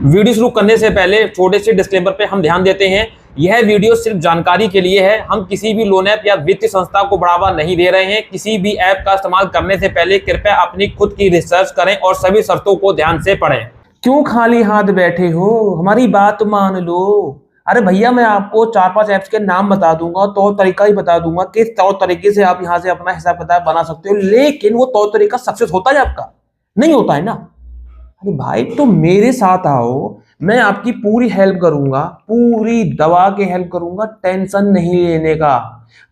Video शुरू करने से पहले छोटे से डिस्क्लेमर पे हम ध्यान देते हैं। यह वीडियो सिर्फ जानकारी के लिए है। हम किसी भी लोन ऐप या वित्तीय संस्था को बढ़ावा नहीं दे रहे हैं। किसी भी ऐप का इस्तेमाल करने से पहले कृपया अपनी खुद की रिसर्च करें और सभी शर्तों को ध्यान से पढ़ें। क्यों खाली हाथ बैठे हो, हमारी बात मान लो। अरे भैया, मैं आपको 4-5 ऐप्स के नाम बता दूंगा, तौर तरीका ही बता दूंगा किस तौर तरीके से आप यहाँ से अपना हिसाब किताब बना सकते हो, लेकिन वो तौर तरीका सक्सेस होता है आपका? नहीं होता है ना। अरे भाई, तो मेरे साथ आओ, मैं आपकी पूरी हेल्प करूंगा, पूरी दबा के हेल्प करूंगा। टेंशन नहीं लेने का,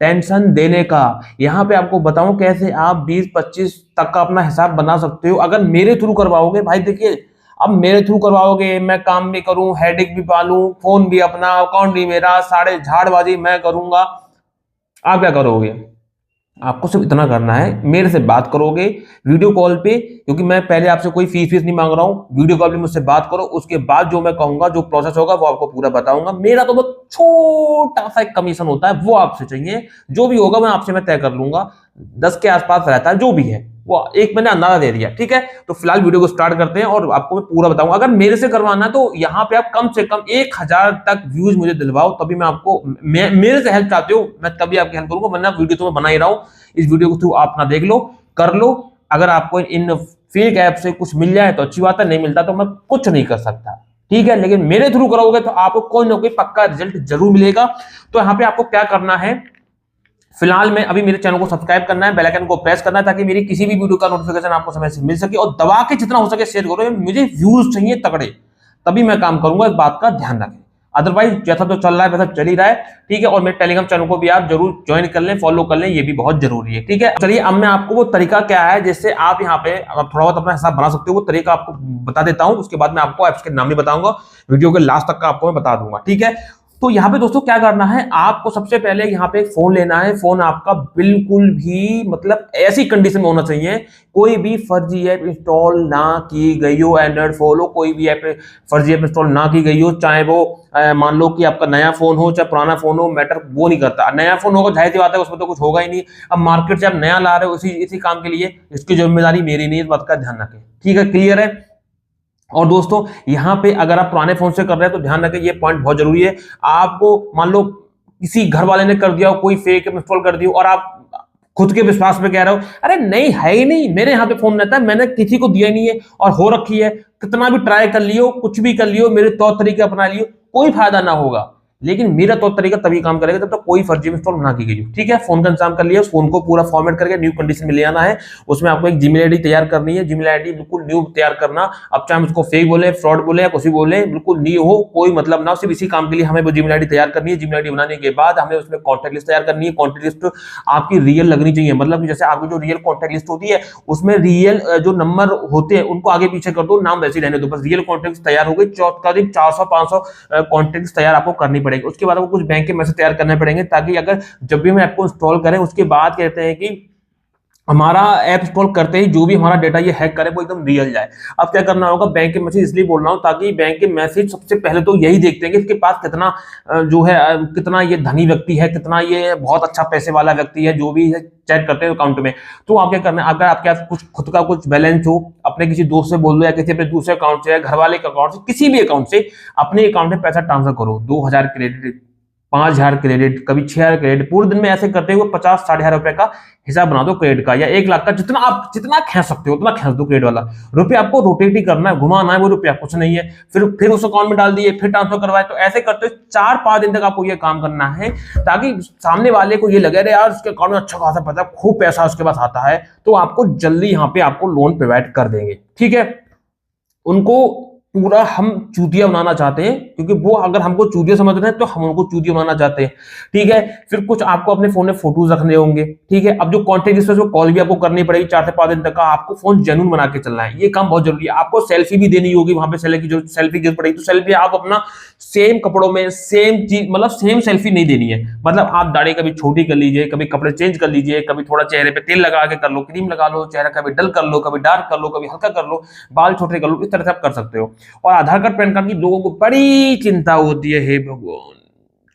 टेंशन देने का। यहाँ पे आपको बताऊं कैसे आप 20-25 तक का अपना हिसाब बना सकते हो अगर मेरे थ्रू करवाओगे। भाई देखिए, अब मेरे थ्रू करवाओगे, मैं काम भी करूं, हेडेक भी पालूं, फोन भी अपना, अकाउंट भी मेरा, सारे झाड़बाजी मैं करूंगा। आप क्या करोगे? आपको सिर्फ इतना करना है, मेरे से बात करोगे वीडियो कॉल पे, क्योंकि मैं पहले आपसे कोई फीस नहीं मांग रहा हूं। वीडियो कॉल पे मुझसे बात करो, उसके बाद जो मैं कहूंगा, जो प्रोसेस होगा वो आपको पूरा बताऊंगा। मेरा तो बहुत छोटा सा एक कमीशन होता है, वो आपसे चाहिए। जो भी होगा मैं आपसे मैं तय कर लूंगा, 10 के आसपास रहता है जो भी है वो। एक मैंने अंदाजा दे दिया, ठीक है। तो फिलहाल वीडियो को स्टार्ट करते हैं और आपको मैं पूरा बताऊंगा। अगर मेरे से करवाना है तो यहाँ पे आप कम से कम 1000 तक व्यूज मुझे दिलवाओ, तभी मैं आपको, मेरे से हेल्प चाहते हो मैं तभी आपकी हेल्प करूंगा, वरना वीडियो तो मैं बना ही रहा हूं। इस वीडियो को थ्रू आप ना देख लो, कर लो। अगर आपको इन फेक ऐप से कुछ मिल जाए तो अच्छी बात है, नहीं मिलता तो मैं कुछ नहीं कर सकता, ठीक है। लेकिन मेरे थ्रू करोगे तो आपको कोई ना कोई पक्का रिजल्ट जरूर मिलेगा। तो यहाँ पे आपको क्या करना है, फिलहाल में अभी मेरे चैनल को सब्सक्राइब करना है, बेल आइकन को प्रेस करना है, ताकि मेरी किसी भी वीडियो का नोटिफिकेशन आपको समय से मिल सके। और दबा के जितना हो सके शेयर करो, मुझे व्यूज चाहिए तगड़े, तभी मैं काम करूंगा। इस बात का ध्यान रखें। अदरवाइज जैसा तो चल रहा है वैसा चल ही रहा है, ठीक है। और मेरे टेलीग्राम चैनल को भी आप जरूर ज्वाइन कर लें, फॉलो कर लें, ये भी बहुत जरूरी है, ठीक है। चलिए, अब मैं आपको वो तरीका क्या है जिससे आप यहाँ पे थोड़ा बहुत अपना हिसाब बना सकते हो, वो तरीका आपको बता देता हूँ। उसके बाद मैं आपको ऐप्स के नाम भी बताऊंगा, वीडियो के लास्ट तक का आपको मैं बता दूंगा, ठीक है। तो यहाँ पे दोस्तों क्या करना है, आपको सबसे पहले यहाँ पे एक फोन लेना है। फोन आपका बिल्कुल भी मतलब ऐसी कंडीशन में होना चाहिए, कोई भी फर्जी ऐप इंस्टॉल ना की गई हो। एंड्रॉइड फॉलो कोई भी ऐप फर्जी ऐप इंस्टॉल ना की गई हो, चाहे वो मान लो कि आपका नया फोन हो चाहे पुराना फोन हो, मैटर वो नहीं करता। नया फोन होगा जाहिर सी बात है, उसमें तो कुछ होगा ही नहीं। अब मार्केट से आप नया ला रहे हो इसी काम के लिए, इसकी जिम्मेदारी मेरी नहीं, इस बात का ध्यान रखें, ठीक है। क्लियर है? और दोस्तों, यहां पे अगर आप पुराने फोन से कर रहे हैं तो ध्यान रखें, ये पॉइंट बहुत जरूरी है। आपको मान लो किसी घर वाले ने कर दिया हो, कोई फेक इंस्टॉल कर दिया और आप खुद के विश्वास में कह रहे हो अरे नहीं है ही नहीं, मेरे यहाँ पे फोन रहता है, मैंने किसी को दिया ही नहीं है और हो रखी है, कितना भी ट्राई कर लियो, कुछ भी कर लियो, मेरे तौर तरीके अपना लियो, कोई फायदा ना होगा। लेकिन मेरा तौर तरीका तभी काम करेगा जब तक कोई फर्जी इंस्टॉल ना की गई हो, ठीक है। फोन का इंतजाम कर लिया, उस फोन को पूरा फॉर्मेट करके न्यू कंडीशन में ले आना है। उसमें आपको एक जीमेल आईडी तैयार करनी है, जीमेल आईडी बिल्कुल न्यू तैयार करना। अब चाहे उसको फेक बोले, फ्रॉड बोले या कुछ भी बोले, बिल्कुल न्यू हो, कोई मतलब ना। सिर्फ इसी काम के लिए हमें वो जीमेल आईडी तैयार करनी है। जीमेल आईडी बनाने के बाद हमें उसमें कॉन्टैक्ट लिस्ट तैयार करनी है। कॉन्टैक्ट लिस्ट आपकी रियल लगनी चाहिए, मतलब जैसे आपकी जो रियल कॉन्टैक्ट लिस्ट होती है उसमें रियल जो नंबर होते हैं उनको आगे पीछे कर दो, नाम वैसे रहने दो, बस रियल कॉन्टैक्ट तैयार हो गई। 400-500 कॉन्टैक्ट तैयार आपको करनी पड़ेगी। उसके बाद आपको कुछ बैंक के मैसेज तैयार करने पड़ेंगे, ताकि अगर जब भी हम ऐप को इंस्टॉल करें उसके बाद कहते हैं कि हमारा ऐप इंस्टॉल करते ही जो भी हमारा डेटा ये हैक करे वो एकदम रियल जाए। अब क्या करना होगा, बैंक के मैसेज इसलिए बोल रहा हूं ताकि बैंक के मैसेज सबसे पहले तो यही देखते हैं कि इसके पास कितना जो है कितना ये धनी व्यक्ति है, कितना ये बहुत अच्छा पैसे वाला व्यक्ति है, जो भी है चेक करते हैं अकाउंट में। तो आप क्या करना है, अगर आपके पास कुछ खुद का कुछ बैलेंस हो, अपने किसी दोस्त से बोल दो या किसी अपने दूसरे अकाउंट से या घर वाले के अकाउंट से, किसी भी अकाउंट से अपने अकाउंट में पैसा ट्रांसफर करो। 2000 क्रेडिट, 5000 क्रेडिट, कभी 6000 क्रेडिट, पूरे दिन में ऐसे करते हुए 50-60 हजार रुपए का हिसाब बना दो क्रेडिट का, या 1 लाख का, जितना खींच सकते हो उतना खींच दो क्रेडिट वाला। रुपये आपको रोटेट ही करना है, घुमाना है वो रुपया, कुछ नहीं है। फिर उस अकाउंट में डाल दिए, फिर ट्रांसफर करवाए। तो ऐसे करते 4-5 दिन तक आपको ये काम करना है, ताकि सामने वाले को ये लगे अरे यार उसके अकाउंट में अच्छा खासा पैसा, खूब पैसा उसके पास आता है, तो आपको जल्दी यहाँ पे आपको लोन प्रोवाइड कर देंगे, ठीक है। उनको पूरा हम चूतिया बनाना चाहते हैं, क्योंकि वो अगर हमको चूतिया समझ रहे हैं तो हम उनको चूतिया बनाना चाहते हैं, ठीक है। फिर कुछ आपको अपने फोन में फोटोज रखने होंगे, ठीक है। अब जो कॉन्टेक्ट लिस्ट है कॉल भी आपको करनी पड़ेगी 4 से 5 दिन तक का। आपको फोन जेन्युइन बना के चलना है, ये काम बहुत जरूरी है। आपको सेल्फी भी देनी होगी, वहां पे सेल्फी की जरूरत पड़ेगी, तो सेल्फी आप अपना सेम कपड़ों में सेम चीज, मतलब सेम सेल्फी नहीं देनी है। मतलब आप दाढ़ी कभी छोटी कर लीजिए, कभी कपड़े चेंज कर लीजिए, कभी थोड़ा चेहरे पे तेल लगा के कर लो, क्रीम लगा लो, चेहरा कभी डल कर लो, कभी डार्क कर लो, कभी हल्का कर लो, बाल छोटे कर लो, इस तरह से आप कर सकते हो। और आधार कार्ड पैन कार्ड की लोगों को बड़ी चिंता होती है, हे भगवान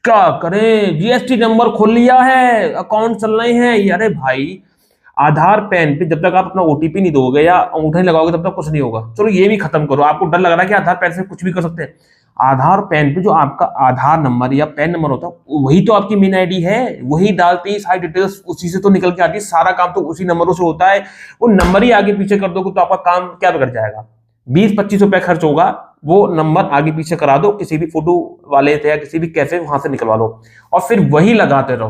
क्या करें, जीएसटी नंबर खोल लिया है, अकाउंट चल रहे हैं। अरे भाई, आधार पैन पे जब तक आप अपना ओटीपी नहीं दोगे या अंगूठा नहीं लगाओगे तब तक कुछ नहीं होगा। चलो ये भी खत्म करो, आपको डर लग रहा है कि आधार पैन से कुछ भी कर सकते हैं। आधार पैन पे जो आपका आधार नंबर या पैन नंबर होता है वही तो आपकी मेन आईडी है, वही डालते ही सारी डिटेल्स उसी से तो निकल के आती है, सारा काम तो उसी नंबरों से होता है। वो नंबर ही आगे पीछे कर दोगे तो आपका काम क्या बिगड़ जाएगा? 20-25 रुपए खर्च होगा, वो नंबर आगे पीछे करा दो, किसी भी फोटो वाले थे या किसी भी कैफे वहां से निकलवा लो और फिर वही लगाते रहो,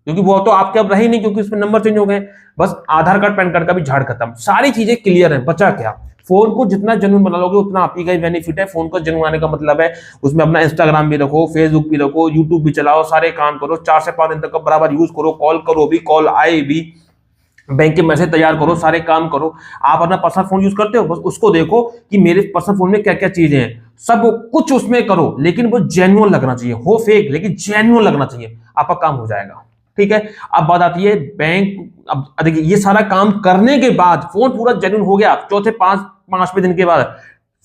क्योंकि वो तो आपके अब रहे नहीं, क्योंकि उसमें नंबर चेंज हो गए। बस आधार कार्ड पैन कार्ड का भी झाड़ खत्म, सारी चीजें क्लियर है, बचा क्या? फोन को जितना जेन्युइन बना लोगे उतना आप ही का ही बेनिफिट है। फोन को जेन्युइन बनाने का मतलब है उसमें अपना इंस्टाग्राम भी रखो, फेसबुक भी रखो, यूट्यूब भी चलाओ, सारे काम करो, 4 से 5 दिन तक का बराबर यूज करो, कॉल करो भी, कॉल आए भी, बैंक के मैसेज तैयार करो, सारे काम करो। आप अपना पर्सनल फोन यूज करते हो, बस उसको देखो कि मेरे पर्सनल फोन में क्या क्या चीजें हैं, सब कुछ उसमें करो, लेकिन वो जेन्युइन लगना चाहिए, हो फेक लेकिन जेन्युइन लगना चाहिए, आपका काम हो जाएगा। ठीक है, अब बात आती है बैंक। अब देखिए ये सारा काम करने के बाद फोन पूरा जेन्युइन हो गया, चौथे 5वें दिन के बाद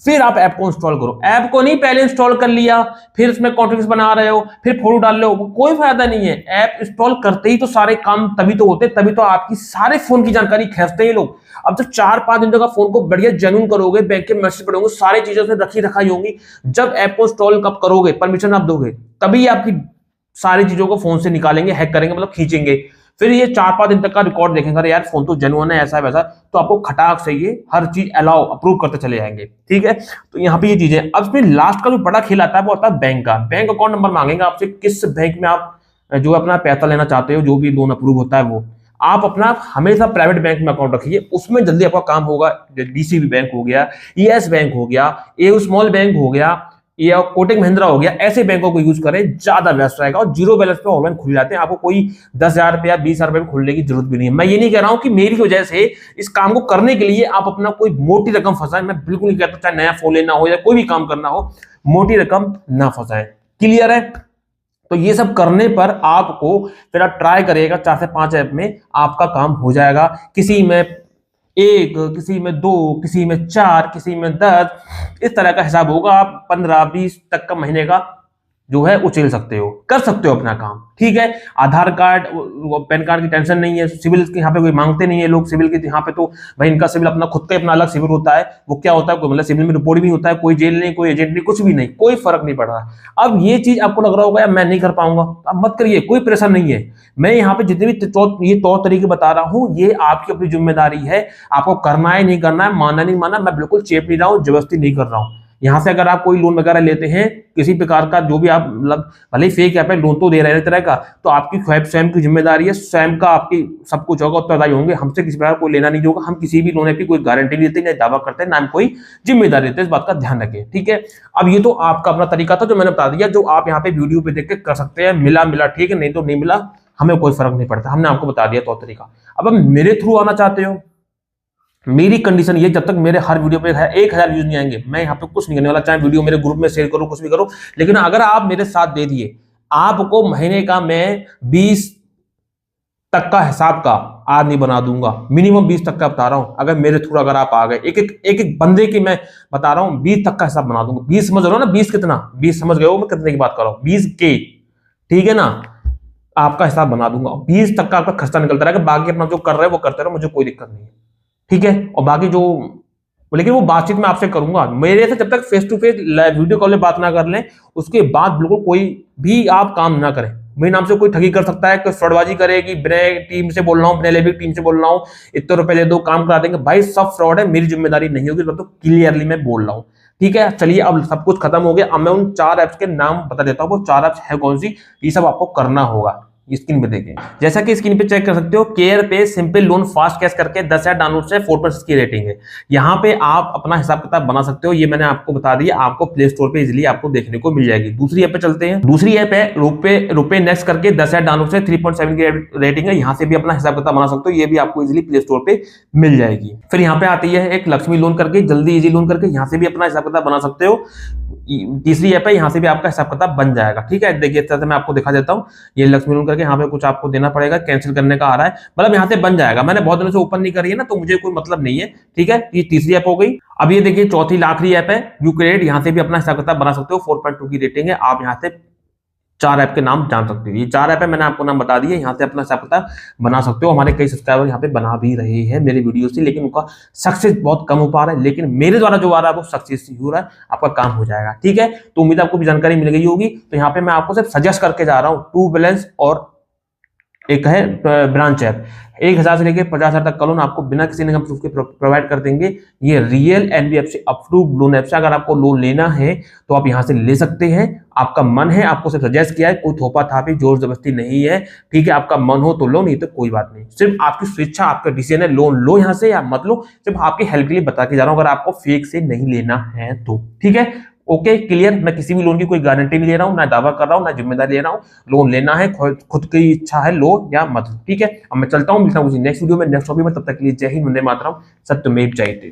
फिर आप ऐप को इंस्टॉल करो। ऐप को नहीं पहले इंस्टॉल कर लिया फिर उसमें कॉन्टेक्ट बना रहे हो फिर फोटो डाल रहे हो, कोई फायदा नहीं है। ऐप इंस्टॉल करते ही तो सारे काम तभी तो होते, तभी तो आपकी सारे फोन की जानकारी खींचते हैं लोग। अब जब 4-5 दिन तक फोन को बढ़िया जेन्युइन करोगे, बैंक के मैसेज पढ़ोगे, सारी चीजें उसमें रखी रखाई होंगी, जब ऐप को इंस्टॉल कब करोगे, परमिशन आप दोगे, तभी आपकी सारी चीजों को फोन से निकालेंगे, हैक करेंगे, मतलब खींचेंगे। फिर ये 4-5 दिन तक का रिकॉर्ड देखेंगे, अरे यार फोन तो जेन्युइन है, ऐसा वैसा, तो आपको खटाक से ये हर चीज अलाउ अप्रूव करते चले जाएंगे। ठीक है, तो यहाँ पे ये चीजें। अब इसमें लास्ट का जो बड़ा खेल आता है वो आता है बैंक का। बैंक अकाउंट नंबर मांगेंगे आपसे, किस बैंक में आप जो अपना पैसा लेना चाहते हो, जो भी लोन अप्रूव होता है वो आप अपना हमेशा प्राइवेट बैंक में अकाउंट रखिए, उसमें जल्दी आपका काम होगा। डीसीबी बैंक हो गया, ईएस बैंक हो गया, ए स्मॉल बैंक हो गया या कोटक महिंद्रा हो गया, ऐसे बैंकों को यूज करें, ज्यादा बेस्ट रहेगा। और जीरो बैलेंस पे ऑनलाइन खुल जाते हैं, आपको कोई 10,000 रुपए या 20,000 रुपए में खुलने की जरूरत भी नहीं है। मैं ये नहीं कह रहा हूं कि मेरी वजह से इस काम को करने के लिए आप अपना कोई मोटी रकम फंसाएं, मैं बिल्कुल नहीं कहता, चाहे नया फोन लेना हो या कोई भी काम करना हो, मोटी रकम ना फंसाएं। क्लियर है? तो ये सब करने पर आपको फिर आप ट्राई करिएगा 4 से 5 ऐप में आपका काम हो जाएगा। किसी में 1, किसी में 2, किसी में 4, किसी में 10, इस तरह का हिसाब होगा। आप 15-20 तक का महीने का जो है उछेल सकते हो, कर सकते हो अपना काम। ठीक है, आधार कार्ड पैन कार्ड की टेंशन नहीं है, सिविल के यहाँ पे कोई मांगते नहीं है लोग, सिविल के यहाँ पे तो भाई इनका सिविल अपना खुद का अपना अलग सिविल होता है। वो क्या होता है, कोई मतलब सिविल में रिपोर्ट भी होता है, कोई जेल नहीं, कोई एजेंट नहीं, कुछ भी नहीं, कोई फर्क नहीं पड़ रहा। अब ये चीज आपको लग रहा होगा यार मैं नहीं कर पाऊंगा, अब मत करिए, कोई प्रेशर नहीं है। मैं यहाँ पे जितने भी ये तौर तरीके बता रहा हूँ, ये आपकी अपनी जिम्मेदारी है, आपको करना है नहीं करना है, मानना नहीं मानना, मैं बिल्कुल चेप नहीं रहा हूँ, जबरदस्ती नहीं कर रहा हूँ। यहां से अगर आप कोई लोन वगैरह लेते हैं किसी प्रकार का, जो भी आप मतलब भले ही फेक ऐप है, लोन तो दे रहे हैं तरह का, तो आपकी स्वयं की जिम्मेदारी है, स्वयं का आपकी सब कुछ होगा, उत्तरदायी होंगे। हमसे किसी प्रकार कोई लेना नहीं होगा, हम किसी भी लोन ऐप की कोई गारंटी नहीं देते, ना दावा करते हैं, ना हम कोई जिम्मेदारी देते हैं, इस बात का ध्यान रखें। ठीक है, अब ये तो आपका अपना तरीका था जो मैंने बता दिया, जो आप यहाँ पे वीडियो पे देख के कर सकते हैं। मिला ठीक है, नहीं तो नहीं मिला, हमें कोई फर्क नहीं पड़ता, हमने आपको बता दिया तौर तरीका। अब मेरे थ्रू आना चाहते हो, मेरी कंडीशन ये, जब तक मेरे हर वीडियो पे 1000 व्यूज नहीं आएंगे मैं यहाँ पे कुछ नहीं करने वाला, चाहे वीडियो मेरे ग्रुप में शेयर करो, कुछ भी करो। लेकिन अगर आप मेरे साथ दे दिए, आपको महीने का मैं 20 तक का हिसाब का आदमी बना दूंगा, मिनिमम 20 तक का बता रहा हूं। अगर मेरे थ्रू अगर आप आ गए, एक बंदे की मैं बता रहा हूं 20 तक का हिसाब बना दूंगा। 20 समझ रहे हो ना, 20 कितना, 20 समझ गए हो मैं कितने की बात कर रहा हूं, 20K, ठीक है ना, आपका हिसाब बना दूंगा। 20 तक का आपका खर्चा निकलता रहेगा, बाकी अपना जो कर रहे हो वो करते रहो, मुझे कोई दिक्कत नहीं है। ठीक है, और बाकी जो, लेकिन वो बातचीत मैं आपसे करूंगा, मेरे से जब तक face to face video call में बात ना कर लें, उसके बाद बिल्कुल कोई भी आप काम ना करें। मेरे नाम से कोई ठगी कर सकता है, कोई फ्रॉडबाजी करेगी, टीम से बोल रहा हूँ, अपने टीम से बोल रहा हूँ, इतने रुपए दे दो काम करा देंगे, भाई सब फ्रॉड है, मेरी जिम्मेदारी नहीं होगी, तो क्लियरली मैं बोल रहा हूँ। ठीक है, चलिए अब सब कुछ खत्म हो गया। अब मैं उन 4 ऐप्स के नाम बता देता हूँ, वो 4 ऐप्स है कौन सी, ये सब आपको करना होगा। स्क्रीन पे देखें, जैसा कि स्क्रीन पे चेक कर सकते हो, केयर पे सिंपल लोन फास्ट कैश करके 10,000 डाउनलोड से 4% की रेटिंग है। यहाँ पे आप अपना हिसाब किताब बना सकते हो, ये मैंने आपको बता दिया, आपको प्ले स्टोर पे इजीली आपको देखने को मिल जाएगी। दूसरी ऐप पे चलते हैं, दूसरी ऐप है रुपए नेक्स्ट करके 10,000 डाउनलोड से 3.7 की रेटिंग है। यहाँ से भी अपना हिसाब किताब बना सकते हो, ये भी आपको इजीली प्ले स्टोर पे मिल जाएगी। फिर यहाँ पे आती है एक लक्ष्मी लोन करके, जल्दी इजी लोन करके, यहाँ से भी अपना हिसाब किताब बना सकते हो। तीसरी ऐप है, यहाँ से भी आपका हिसाब किताब बन जाएगा। ठीक है, देखिए इस तरह से मैं आपको दिखा देता हूँ, ये लक्ष्मी लोन करके, यहाँ पे कुछ आपको देना पड़ेगा, कैंसिल करने का आ रहा है, मतलब यहाँ से बन जाएगा। मैंने बहुत दिनों से ओपन नहीं करी है ना, तो मुझे कोई मतलब नहीं है। ठीक है, ये तीसरी ऐप हो गई। अब ये देखिए चौथी आखिरी ऐप है यूक्रेडिट, यहाँ से भी अपना हिसाब किताब बना सकते हो, 4.2 की रेटिंग है। आप यहाँ से 4 ऐप के नाम जान सकते हो। ये 4 ऐप है, मैंने आपको नाम बता दिए, यहाँ से अपना हिसाब किताब बना सकते हो। हमारे कई सब्सक्राइबर यहाँ पे बना भी रहे हैं मेरे वीडियो से, लेकिन उनका सक्सेस बहुत कम हो पा रहा है, लेकिन मेरे द्वारा जो आ रहा है वो सक्सेस हो रहा है, आपका काम हो जाएगा। ठीक है, तो उम्मीद आपको भी जानकारी मिल गई होगी। तो यहाँ पे मैं आपको सिर्फ सजेस्ट करके जा रहा हूँ, टू बैलेंस और एक है ब्रांच ऐप। 1,000 से लेकर 50,000 तक का लोन आपको बिना किसी इनकम प्रूफ के प्रोवाइड कर देंगे। ये real NBFC approved loan app से अगर आपको लोन लेना है तो आप यहां से ले सकते हैं। आपका मन है, आपको सिर्फ सजेस्ट किया है, कोई थोपा थापी जोर जबरदस्ती नहीं है। ठीक है, आपका मन हो तो लो, नहीं तो कोई बात नहीं, सिर्फ आपकी स्वेच्छा, आपका डिसीजन है, लोन लो यहां से या मत लो। सिर्फ आपकी हेल्प के लिए बता के जा रहा हूं, अगर आपको फेक से नहीं लेना है तो। ठीक है, ओके क्लियर। मैं किसी भी लोन की कोई गारंटी नहीं ले रहा हूं, ना दावा कर रहा हूं, ना जिम्मेदारी ले रहा हूं। लोन लेना है, खुद की इच्छा है, लो या मत। ठीक है, अब मैं चलता हूं, मिलता हूं नेक्स्ट वीडियो में, नेक्स्ट टॉपिक में। तब तक के लिए जय हिंद, वंदे मातरम, सत्यमेव जयते।